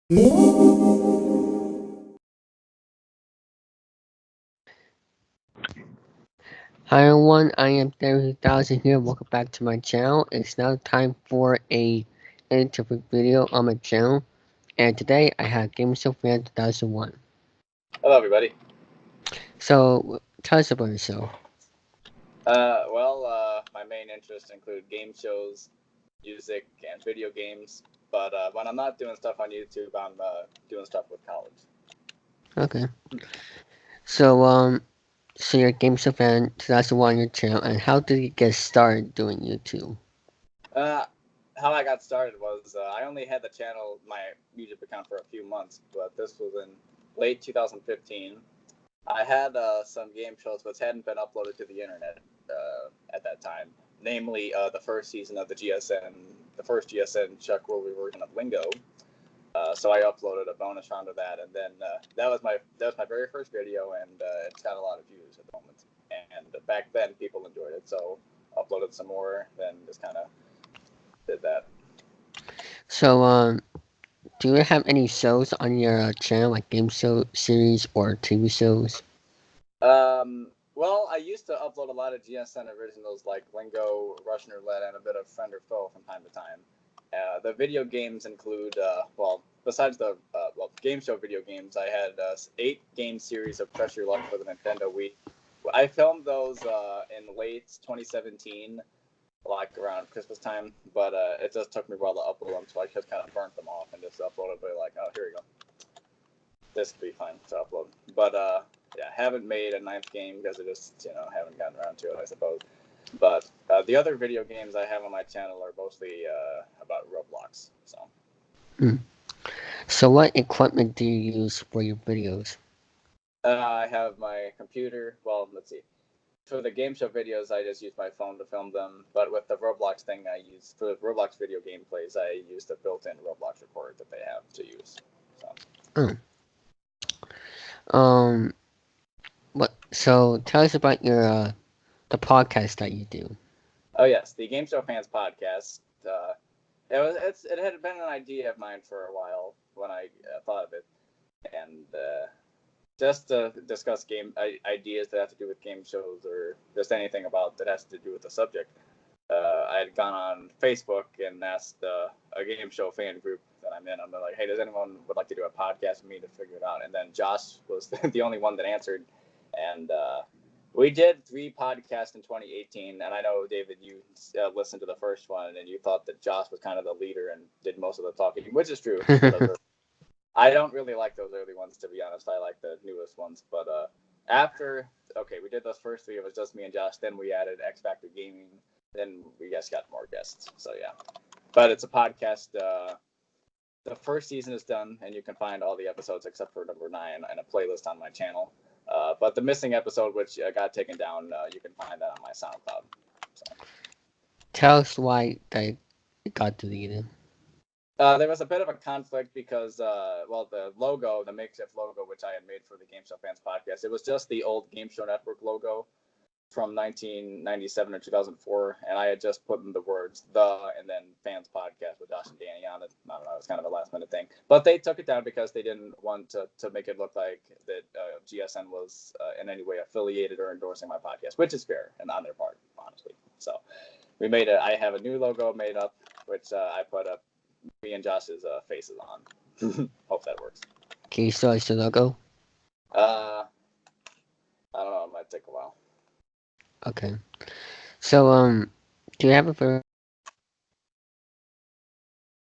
Hi everyone, I am 30,000 here. Welcome back to my channel. It's now time for a interview video on my channel, and today I have Gameshowfan2001. Hello, everybody. So, tell us about yourself. My main interests include game shows, music, and video games. But when I'm not doing stuff on YouTube, I'm doing stuff with college. Okay. So, so you're Gameshowfan2001 on your channel, and how did you get started doing YouTube? How I got started was I only had the channel, my YouTube account, for a few months, but this was in late 2015. I had some game shows which hadn't been uploaded to the internet at that time, namely the first season of the first GSN Chuck World version of Lingo. So I uploaded a bonus round of that, and then that was my very first video, and it's got a lot of views at the moment. And back then, people enjoyed it, so uploaded some more. Then just kind of did that. So, do you have any shows on your channel, like game show series or TV shows? Well, I used to upload a lot of GSN originals like Lingo, Russian Roulette, and a bit of Friend or Foe from time to time. The video games include, besides the game show video games, I had 8 game series of Press Your Luck for the Nintendo Wii. I filmed those in late 2017, like around Christmas time, but it just took me a while to upload them, so I just kind of burnt them off and just uploaded. But like, oh, here we go. This could be fun to upload. But yeah, haven't made a 9th game because I just haven't gotten around to it, I suppose. But the other video games I have on my channel are mostly about Roblox. So, what equipment do you use for your videos? I have my computer. Well, let's see. For the game show videos, I just use my phone to film them. But with the Roblox thing, for the Roblox video gameplays, I use the built-in Roblox recorder that they have to use. So. So tell us about your the podcast that you do. Oh yes, the Game Show Fans podcast. It had been an idea of mine for a while when I thought of it, and just to discuss game ideas that have to do with game shows or just anything about that has to do with the subject. I had gone on Facebook and asked a game show fan group that I'm in. I'm like, hey, does anyone would like to do a podcast with me to figure it out? And then Josh was the only one that answered, and we did 3 podcasts in 2018. And I know, David, you listened to the first one and you thought that Josh was kind of the leader and did most of the talking, which is true. I don't really like those early ones, to be honest. I like the newest ones. But we did those first 3. It was just me and Josh. Then we added X Factor Gaming. Then we just got more guests. So yeah, but it's a podcast. The first season is done, and you can find all the episodes except for number 9 in a playlist on my channel. But the missing episode, which got taken down, you can find that on my SoundCloud. So. Tell us why it got deleted. There was a bit of a conflict because, the logo, the makeshift logo, which I had made for the Game Show Fans podcast, it was just the old Game Show Network logo from 1997 or 2004, and I had just put in the words "the" and then "Fans Podcast" with Josh and Danny on it. I don't know, it was kind of a last minute thing, but they took it down because they didn't want to make it look like that GSN was in any way affiliated or endorsing my podcast, which is fair and on their part, honestly. So we made it. I have a new logo made up, which I put up me and Josh's faces on. Hope that works. Can you show us the logo? I don't know. It might take a while. Okay. So, do you have a favorite?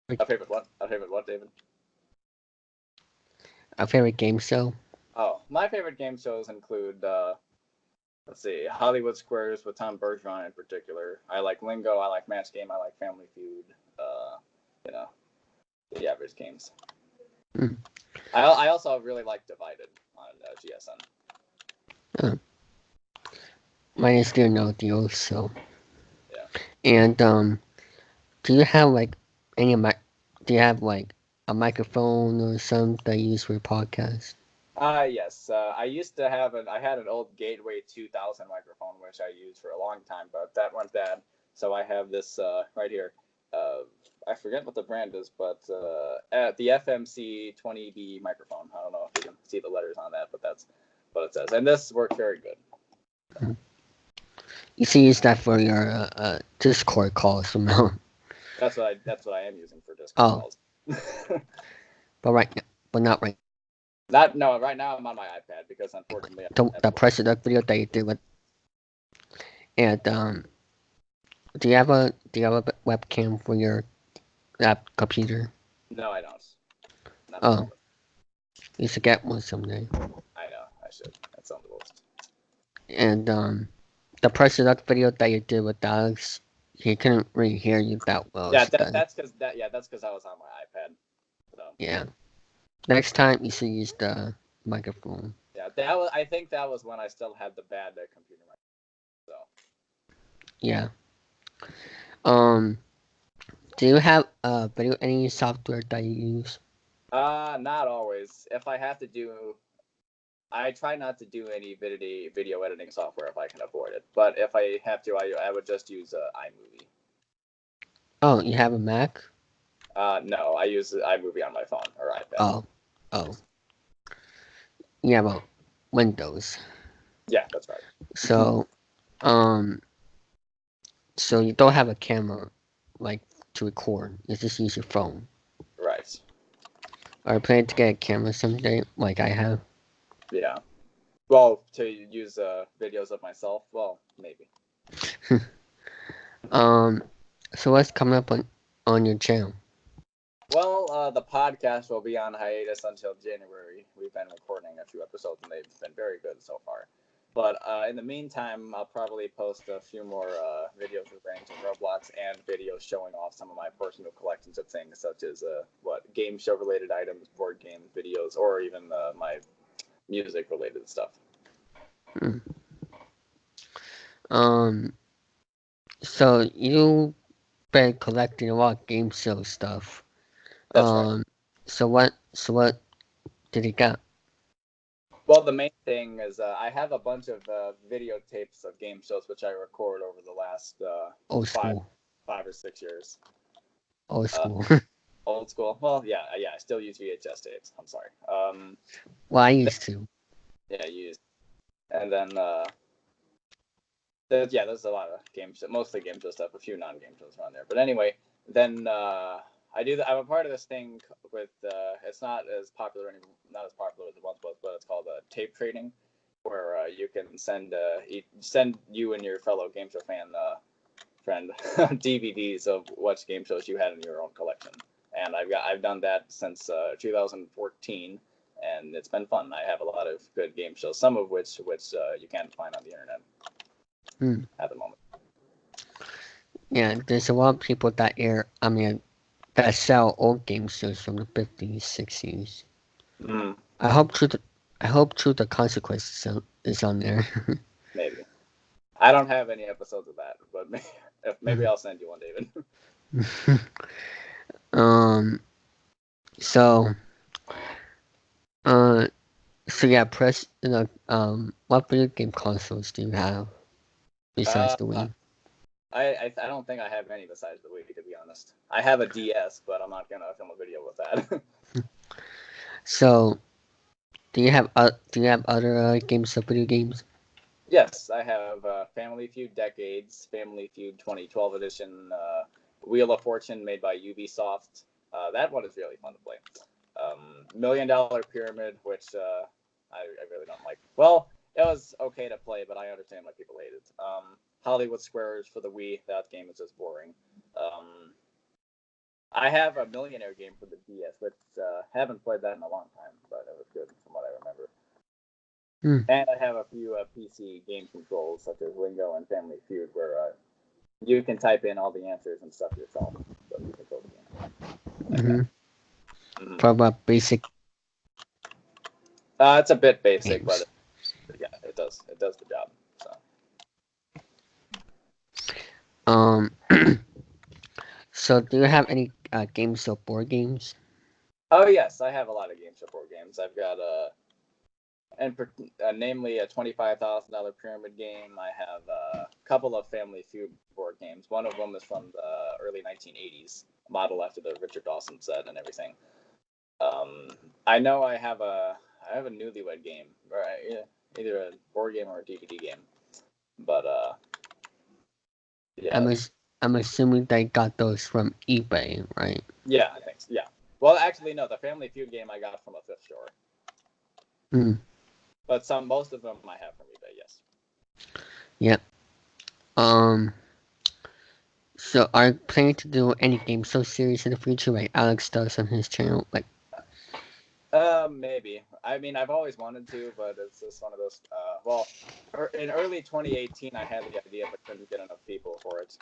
A favorite what? A favorite what, David? A favorite game show? Oh, my favorite game shows include, let's see, Hollywood Squares with Tom Bergeron in particular. I like Lingo. I like Match Game. I like Family Feud. The average games. Mm. I also really like Divided on GSN. Mine is YouNow deal. So. Yeah. And do you have like do you have like a microphone or something that you use for your podcast? Yes. I used to have I had an old Gateway 2000 microphone, which I used for a long time, but that went bad. So I have this right here. I forget what the brand is, but at the FMC 20B microphone. I don't know if you can see the letters on that, but that's what it says. And this worked very good. You should use that for your Discord calls from now. That's what I am using for Discord calls. but not right. No, right now I'm on my iPad because unfortunately The president video that you did with, and do you have a webcam for your computer? No, I don't. Oh, you should get one someday. I know, I should. That sounds the worst. And the president video that you did with Alex, he couldn't really hear you that well. Yeah, that's because I was on my iPad. So. Yeah. Next time you should use the microphone. Yeah, I think that was when I still had the bad computer microphone. So. Yeah. Do you have any software that you use? Not always. If I have to do, I try not to do any video editing software if I can avoid it. But if I have to, I would just use iMovie. Oh, you have a Mac? No, I use iMovie on my phone or iPad. Oh. You have a Windows. Yeah, that's right. So, so you don't have a camera, like, to record. You just use your phone. Right. Are you planning to get a camera someday, like I have? Yeah. Well, to use videos of myself, well, maybe. So what's coming up on your channel? Well, the podcast will be on hiatus until January. We've been recording a few episodes, and they've been very good so far. But in the meantime, I'll probably post a few more videos relating to Roblox and videos showing off some of my personal collections of things, such as game show related items, board game videos, or even my music related stuff. So you've been collecting a lot of game show stuff. That's right. So what did you get? Well, the main thing is I have a bunch of videotapes of game shows which I record over the last Old school. 5 or 6 years. Old school. Old school. Well, yeah, I still use VHS tapes. I'm sorry. Well, I used to. Yeah, you used. And then there's a lot of games, mostly game show stuff, a few non-game shows around there. But anyway, then I'm a part of this thing with it's not as popular as it once was, but it's called tape trading, where you can send you and your fellow game show friend DVDs of what game shows you had in your own collection. And I've done that since 2014, and it's been fun. I have a lot of good game shows, some of which you can't find on the internet at the moment. Yeah, there's a lot of people that sell old game shows from the 50s, 60s. I hope True the Consequences is on there. Maybe. I don't have any episodes of that, but maybe I'll send you one, David. So yeah, what video game consoles do you have besides the Wii? I don't think I have any besides the Wii, to be honest. I have a DS, but I'm not gonna film a video with that. So, do you have other games of video games? Yes, I have Family Feud Decades, Family Feud 2012 edition, Wheel of Fortune made by Ubisoft. That one is really fun to play. $1 Million Pyramid, which I really don't like. Well, it was okay to play, but I understand why people hate it. Hollywood Squares for the Wii. That game is just boring. I have a Millionaire game for the DS, which haven't played that in a long time, but it was good from what I remember. And I have a few PC game controls, such as Lingo and Family Feud, where you can type in all the answers and stuff yourself, so you control the game. What about basic? It's a bit basic, games. But yeah, it does the job. So. So do you have any games of board games? Oh yes, I have a lot of game show board games. I've got namely a $25,000 pyramid game. I have a couple of Family Feud board games. One of them is from the early 1980s. model after the Richard Dawson set and everything. I know I have a newlywed game, right? Yeah, either a board game or a DVD game. But yeah, I'm assuming they got those from eBay, right? yeah, I think so. Yeah. Well, actually, no. The Family Feud game I got from a thrift store. Mm. But most of them I have from eBay. Yes. Yep. So are you planning to do any game show series in the future, like Alex does on his channel? Like, Maybe. I mean, I've always wanted to, but it's just one of those. Well, in early 2018, I had the idea, but couldn't get enough people for it.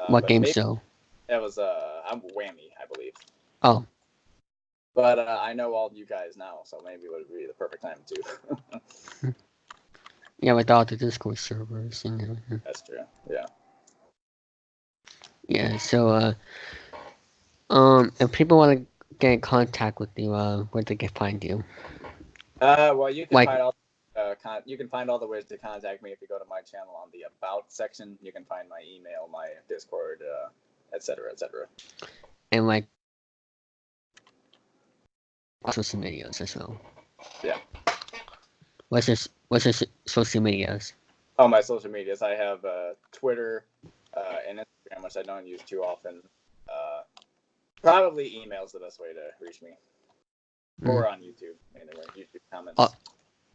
what But game maybe show? it was I'm Whammy, I believe. Oh, But I know all you guys now, so maybe it would be the perfect time to. yeah, with all the Discord servers and everything. That's true. Yeah. Yeah. So, if people want to get in contact with you, where they can find you? Well, you can Like, find all. You can find all the ways to contact me if you go to my channel on the About section. You can find my email, my Discord, etc., etc. and like social medias as well. Yeah. What's your social medias? Oh, my social medias. I have Twitter and Instagram, which I don't use too often. Probably email's the best way to reach me, or on YouTube. Anyway, YouTube comments,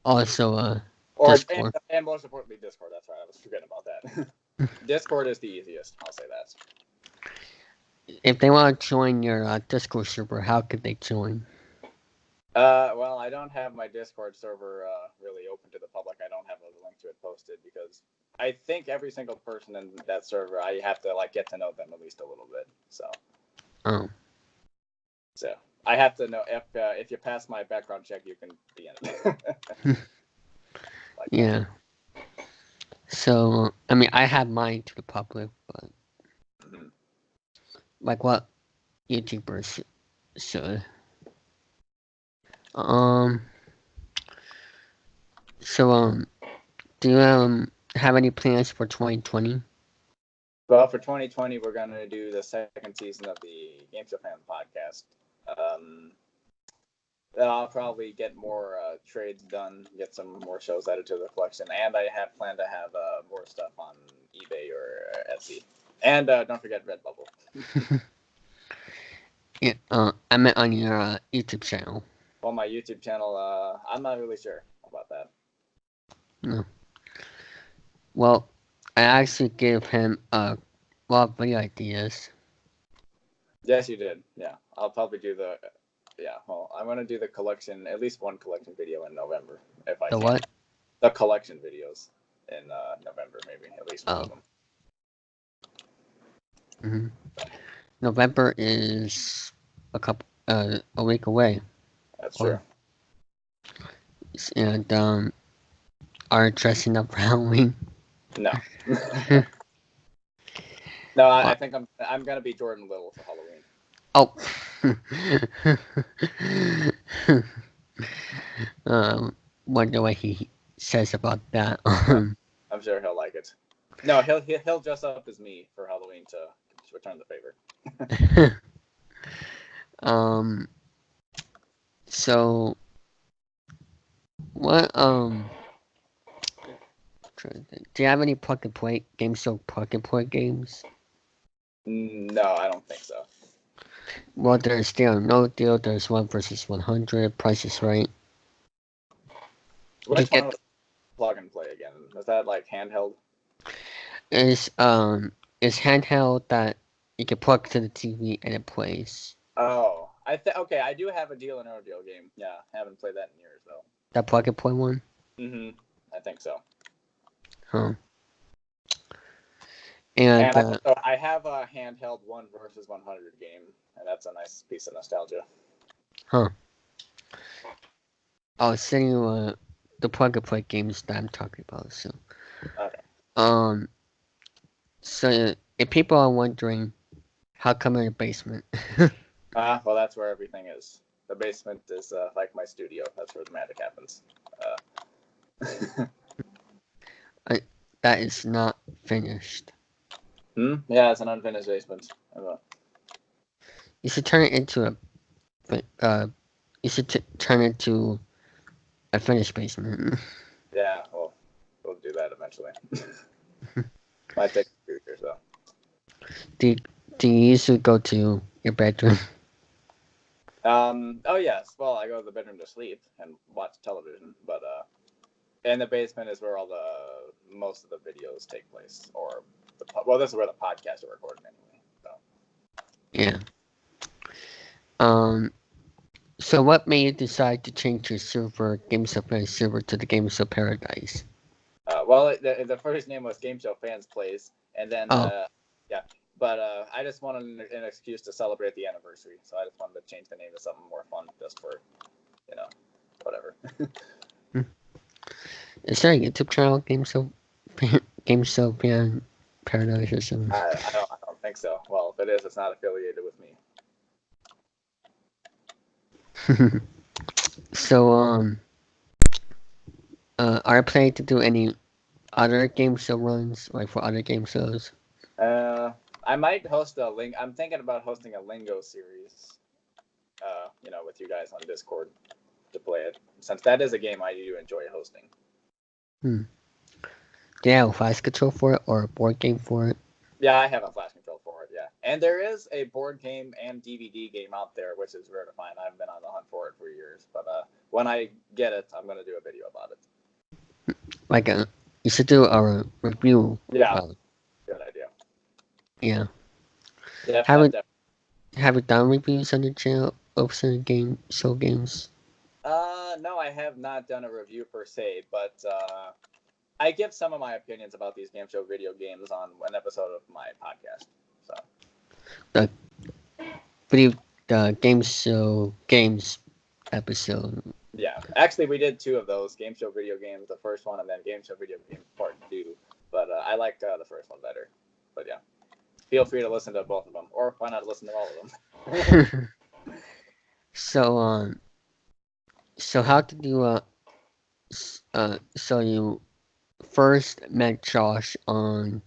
Also, or Discord. and most importantly, Discord. That's right. I was forgetting about that. Discord is the easiest. I'll say that. If they want to join your Discord server, how could they join? Well, I don't have my Discord server really open to the public. I don't have a link to it posted because I think every single person in that server, I have to like get to know them at least a little bit. Oh, So I have to know if you pass my background check, you can be in it. Like yeah. So, I mean, I have mine to the public, but Mhm. like what YouTubers should. Um. So, do you have any plans for 2020? Well, for 2020, we're going to do the second season of the Game Show Fan podcast. Um, I'll probably get more trades done, get some more shows added to the collection, and I have planned to have more stuff on eBay or Etsy. And don't forget Redbubble. Yeah. I meant on your YouTube channel. On my YouTube channel, I'm not really sure about that. No. Well, I actually gave him a lot of video ideas. Yes, you did. Yeah, I'll probably do the. Yeah, well, I'm gonna do the collection, at least one collection video in November if I The can. what? The collection videos in November, maybe at least one of Oh. them. Hmm. November is a week away. That's true. Or and are dressing up for Halloween. No. No, I What? think I'm gonna be Jordan Little for Halloween. Oh. Wonder what he says about that. I'm sure he'll like it. No, he'll dress up as me for Halloween to return the favor. um. So what? Do you have any plug and play games? So plug and play games? No, I don't think so. Well, there's Deal or No Deal. There's 1 versus 100. Price is Right. You Which one get was plug and play again? Was that like handheld? is handheld that you can plug to the TV and it plays. Oh, okay. I do have a Deal or No Deal game. Yeah, haven't played that in years though. That plug and play one. I think so. Huh. And And I have a handheld 1 versus 100 game, and that's a nice piece of nostalgia. huh. I'll send you the plug and play games that I'm talking about. So Okay. um so if people are wondering how come in the basement. Well, that's where everything is. The basement is like my studio. That's where the magic happens. That is not finished. Yeah, it's an unfinished basement. You should turn it into you should turn it to a finished basement. Yeah, well, we'll do that eventually. Might take a few years though. do you, do you usually go to your bedroom? Oh yes. Well, I go to the bedroom to sleep and watch television, but in the basement is where all the most of the videos take place, or well, this is where the podcasts are recorded anyway. So. Yeah. Um. So what made you decide to change your server, GameStop server, to the GameStop Paradise? Well, the first name was Game Show Fans Plays, and then Oh, yeah, but I just wanted an excuse to celebrate the anniversary, so I just wanted to change the name to something more fun, just for whatever. is there a YouTube channel, GameStop Paradise or something? I don't think so. Well, if it is, it's not affiliated with me. So are you planning to do any other game show runs, like for other game shows? I might host a link. I'm thinking about hosting a Lingo series. With you guys on Discord to play it, since that is a game I do enjoy hosting. Hmm. Do you have a flash control for it or a board game for it? Yeah, I have a flash control for it. Yeah, and there is a board game and DVD game out there, which is rare to find. I've been on the hunt for it for years, but when I get it, I'm gonna do a video about it. Like you should do a review Yeah, about it. good idea. Yeah. Yep, Have yep, you yep. have you done reviews on the channel of some game show games? No, I have not done a review per se, but I give some of my opinions about these game show video games on an episode of my podcast. So The video the game show games episode. yeah, actually, we did two of those game show video games. The first one, and then game show video game part two. But I like the first one better. But yeah, feel free to listen to both of them, or why not listen to all of them? so so how did you so you first met Josh on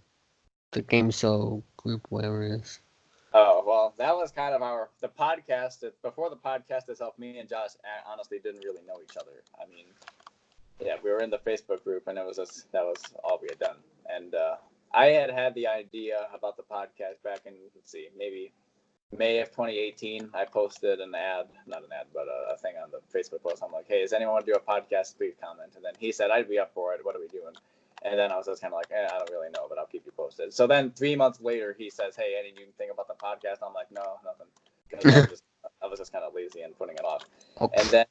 the game show group, whatever it is. Oh well, that was kind of the podcast. Before the podcast itself, me and Josh honestly didn't really know each other. I mean, yeah, we were in the Facebook group, and that was all we had done. And I had the idea about the podcast back in, let's see, maybe May of 2018. I posted an ad, not an ad, but a thing on the Facebook post. I'm like, hey, does anyone want to do a podcast? Please comment. And then he said, I'd be up for it. What are we doing? And then I was just kind of like, I don't really know, but I'll keep you posted. So then 3 months later, he says, hey, anything about the podcast? I'm like, no, nothing. Because I was just kind of lazy and putting it off. Oh, And then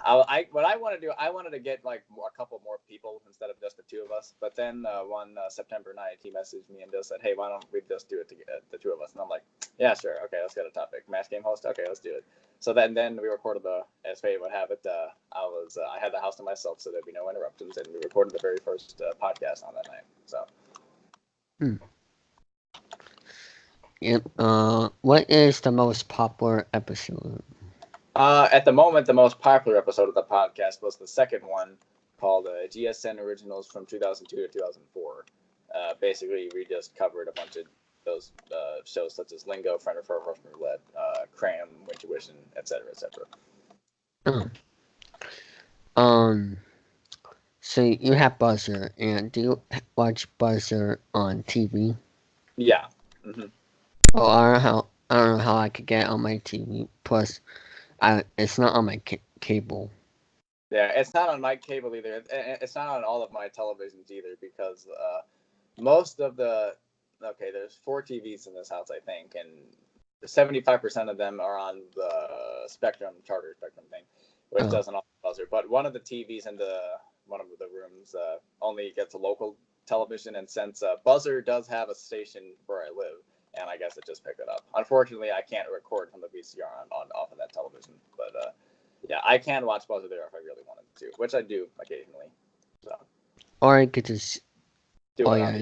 what I want to do, I wanted to get like a couple more people instead of just the two of us. But then one September night, he messaged me and just said, hey, why don't we just do it together, the two of us? And I'm like, yeah, sure. Okay, let's get a topic. Match game host. Okay, let's do it. So then we recorded as fate would have it. I had the house to myself, so there'd be no interruptions, and we recorded the very first podcast on that night. So. hmm. Yep. What is the most popular episode? At the moment, the most popular episode of the podcast was the second one, called GSN Originals from 2002 to 2004. Basically, we just covered a bunch of those shows such as Lingo, Friend or Foe, Russian Roulette, Cram, Intuition, etc., etc. Oh. Um. So you have Buzzer, and do you watch Buzzer on TV? Yeah. Mm-hmm. Oh, I don't know how I could get it on my TV. Plus, it's not on my cable. Yeah, it's not on my cable either. It's not on all of my televisions either because most of there's 4 TVs in this house, I think, and 75% of them are on the Charter Spectrum thing, which Oh, doesn't offer buzzer. But one of the TVs in one of the rooms only gets a local television, and since Buzzer does have a station where I live, and I guess it just picked it up. Unfortunately, I can't record from the VCR on off of that television, but yeah, I can watch Buzzer there if I really wanted to, which I do occasionally. So or I could just. do Oh it on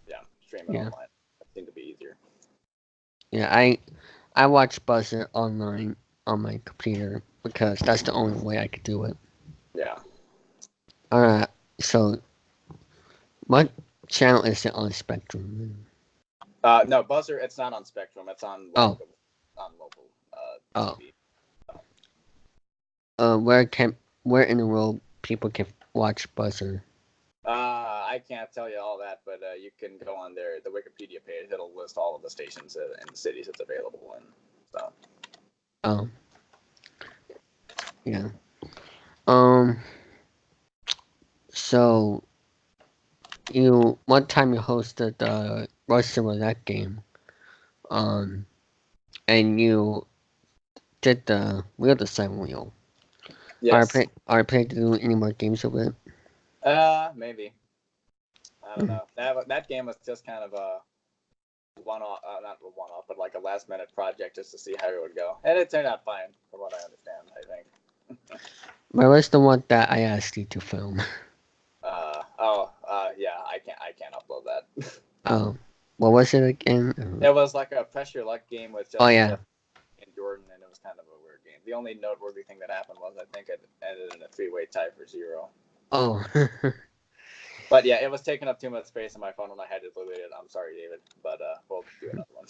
yeah, the stream it yeah, online. That seemed to be easier. yeah. I watch Buzzer online on my computer because that's the only way I could do it. Yeah. Alright. So what channel is it on Spectrum? No, Buzzer. It's not on Spectrum. It's on Oh, on local Oh, TV. where in the world people can watch Buzzer? I can't tell you all that, but you can go on the Wikipedia page. It'll list all of the stations and the cities it's available in. So Oh, yeah. Um. So one time you hosted the Russian roulette game. Um. And you did the wheel the same wheel. yes, Are you planning to do any more games of it? maybe I don't Mm. know. That game was just kind of a one off, not a one off, but like a last minute project just to see how it would go, and it turned out fine from what I understand. I think. Where was the one that I asked you to film? Yeah, I can't upload that. Oh, what was it again? It was like a pressure luck game with Oh just yeah. and Jordan, and it was kind of a weird game. The only noteworthy thing that happened was I think it ended in a three-way tie for 0. Oh. But yeah, it was taking up too much space on my phone when I had to delete it. I'm sorry, David, but we'll do another one.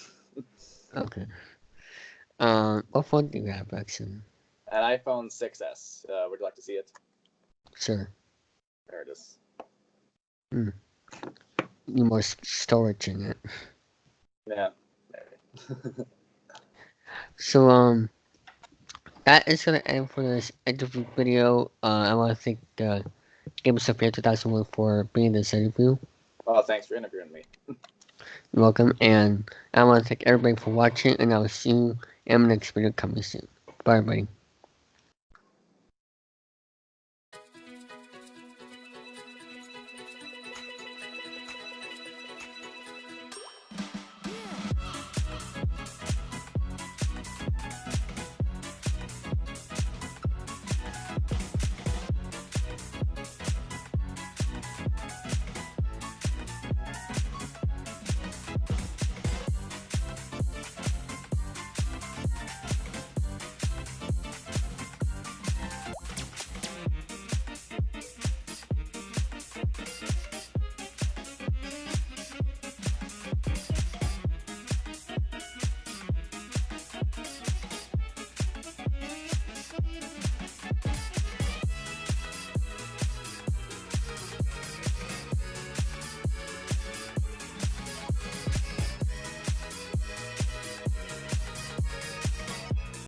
Okay. What phone do you have, actually? An iPhone 6s. Would you like to see it? Sure. There it is. Hmm. Need more storage in it. Yeah. Maybe. So that is gonna end for this interview video. I want to thank Gameshowfan2001 for being in this interview. Well, thanks for interviewing me. You're welcome, and I want to thank everybody for watching, and I will see you in the next video coming soon. Bye, everybody.